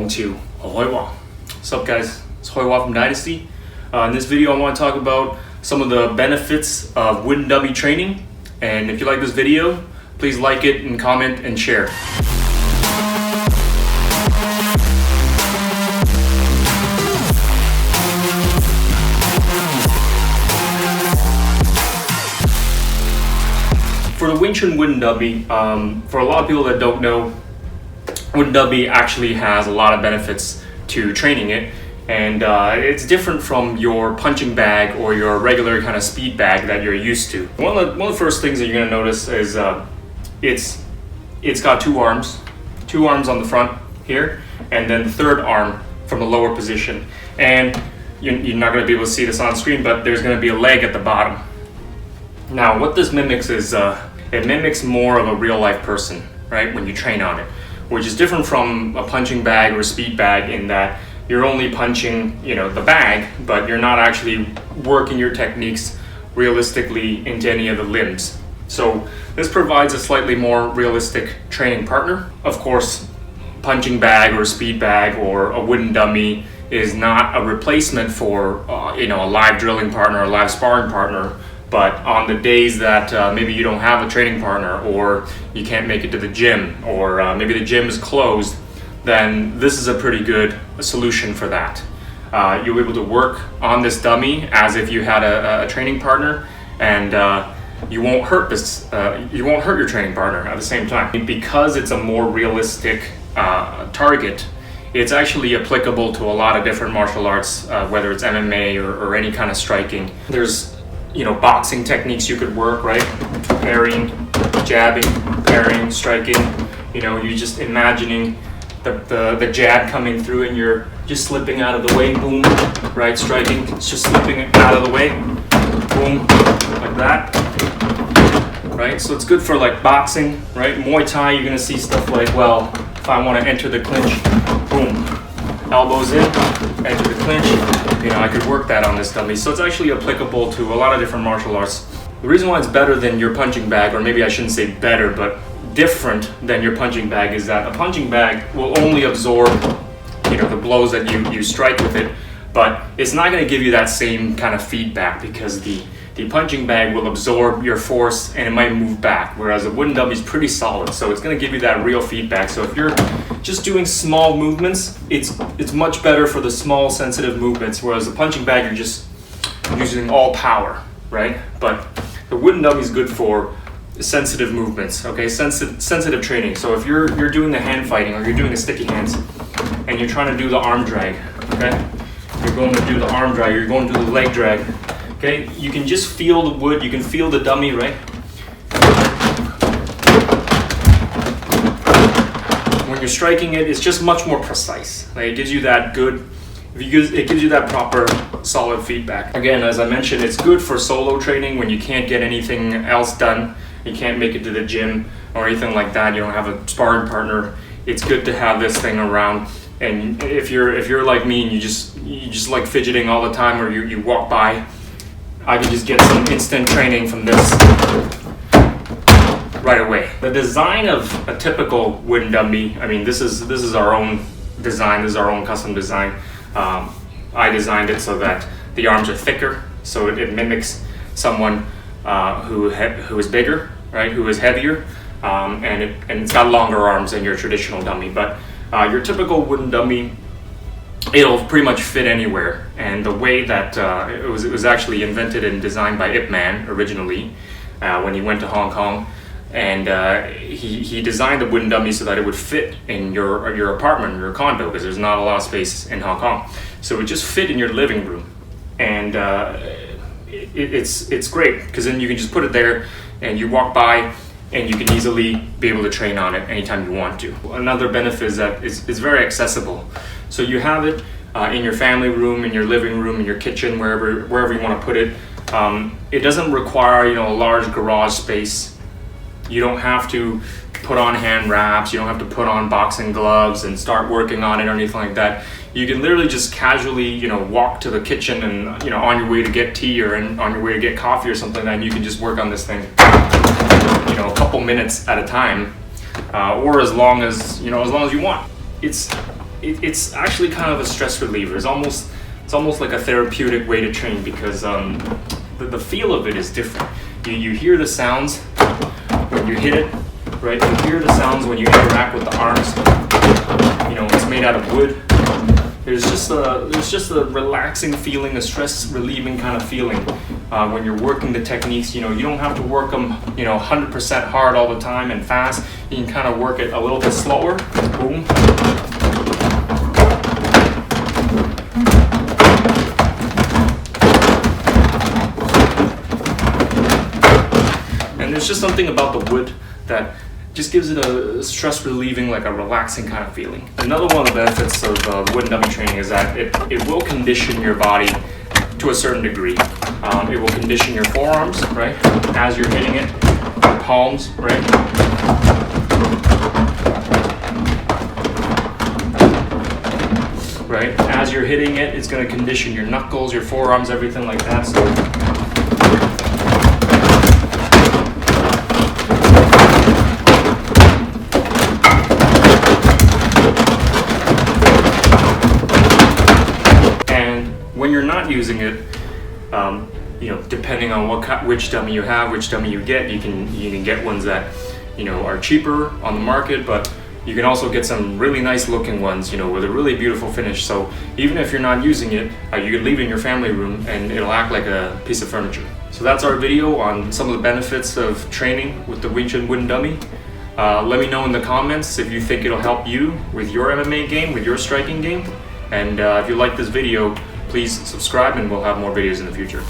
to Ahoiwa. What's up guys, it's Ahoiwa from Dynasty. In this video I want to talk about some of the benefits of wooden dummy training, and if you like this video, please like it and comment and share. For the Wing Chun Wooden Dummy, for a lot of people that don't know, wooden dummy actually has a lot of benefits to training it, and it's different from your punching bag or your regular kind of speed bag that you're used to. One of the first things that you're going to notice is it's got two arms on the front here, and then the third arm from the lower position. And you're not going to be able to see this on screen, but there's going to be a leg at the bottom. Now, what this mimics is it mimics more of a real life person, right? When you train on it, which is different from a punching bag or a speed bag in that you're only punching, the bag, but you're not actually working your techniques realistically into any of the limbs. So this provides a slightly more realistic training partner. Of course, punching bag or speed bag or a wooden dummy is not a replacement for a live drilling partner or a live sparring partner. But on the days that maybe you don't have a training partner, or you can't make it to the gym, or maybe the gym is closed, then this is a pretty good solution for that. You'll be able to work on this dummy as if you had a training partner, and you won't hurt your training partner at the same time. Because it's a more realistic target, it's actually applicable to a lot of different martial arts, whether it's MMA or any kind of striking. There's boxing techniques you could work, right? Parrying, jabbing, parrying, striking. You're just imagining the jab coming through and you're just slipping out of the way, boom, right? Striking, it's just slipping out of the way, boom, like that, right? So it's good for like boxing, right? Muay Thai, you're gonna see stuff like, well, if I want to enter the clinch, boom, elbows in, enter the clinch. I could work that on this dummy. So it's actually applicable to a lot of different martial arts. The reason why it's better than your punching bag, or maybe I shouldn't say better, but different than your punching bag, is that a punching bag will only absorb, the blows that you strike with it, but it's not going to give you that same kind of feedback because the punching bag will absorb your force and it might move back, whereas a wooden dummy is pretty solid, so it's going to give you that real feedback. So if you're just doing small movements, it's much better for the small sensitive movements, whereas the punching bag you're just using all power, right? But the wooden dummy is good for sensitive movements, okay? Sensitive training. So if you're doing the hand fighting, or you're doing the sticky hands and you're trying to do the arm drag, okay? You're going to do the arm drag, you're going to do the leg drag. Okay, you can just feel the wood, you can feel the dummy, right? When you're striking it, it's just much more precise. Like, it gives you that it gives you that proper solid feedback. Again, as I mentioned, it's good for solo training when you can't get anything else done. You can't make it to the gym or anything like that. You don't have a sparring partner. It's good to have this thing around. And if you're like me and you just like fidgeting all the time, or you walk by, I can just get some instant training from this right away. The design of a typical wooden dummy, this is our own design, this is our own custom design. I designed it so that the arms are thicker, so it mimics someone who is bigger, right? Who is heavier, and it's got longer arms than your traditional dummy. But your typical wooden dummy, it'll pretty much fit anywhere. And the way that it was actually invented and designed by Ip Man originally, when he went to Hong Kong, and he designed the wooden dummy so that it would fit in your apartment, your condo, because there's not a lot of space in Hong Kong. So it would just fit in your living room, and it's great because then you can just put it there and you walk by and you can easily be able to train on it anytime you want to. Another benefit is that it's very accessible. So you have it in your family room, in your living room, in your kitchen, wherever you want to put it. It doesn't require a large garage space. You don't have to put on hand wraps. You don't have to put on boxing gloves and start working on it or anything like that. You can literally just casually walk to the kitchen and on your way to get tea or on your way to get coffee or something, and you can just work on this thing a couple minutes at a time, or as long as you want. It's it's actually kind of a stress reliever. It's almost like a therapeutic way to train, because the feel of it is different. You hear the sounds when you hit it, right? You hear the sounds when you interact with the arms. You know, it's made out of wood. There's just a relaxing feeling, a stress relieving kind of feeling when you're working the techniques. You know, you don't have to work them, 100% hard all the time and fast. You can kind of work it a little bit slower. Boom. And there's just something about the wood that just gives it a stress relieving, like a relaxing kind of feeling. Another one of the benefits of wooden dummy training is that it will condition your body to a certain degree. It will condition your forearms, right, as you're hitting it, your palms, right? Right, as you're hitting it, it's going to condition your knuckles, your forearms, everything like that. So when you're not using it, depending on which dummy you have, which dummy you get, you can get ones that are cheaper on the market, but you can also get some really nice looking ones, with a really beautiful finish. So even if you're not using it, you can leave it in your family room and it'll act like a piece of furniture. So that's our video on some of the benefits of training with the Wing Chun Wooden Dummy. Let me know in the comments if you think it'll help you with your MMA game, with your striking game. And if you like this video, please subscribe and we'll have more videos in the future.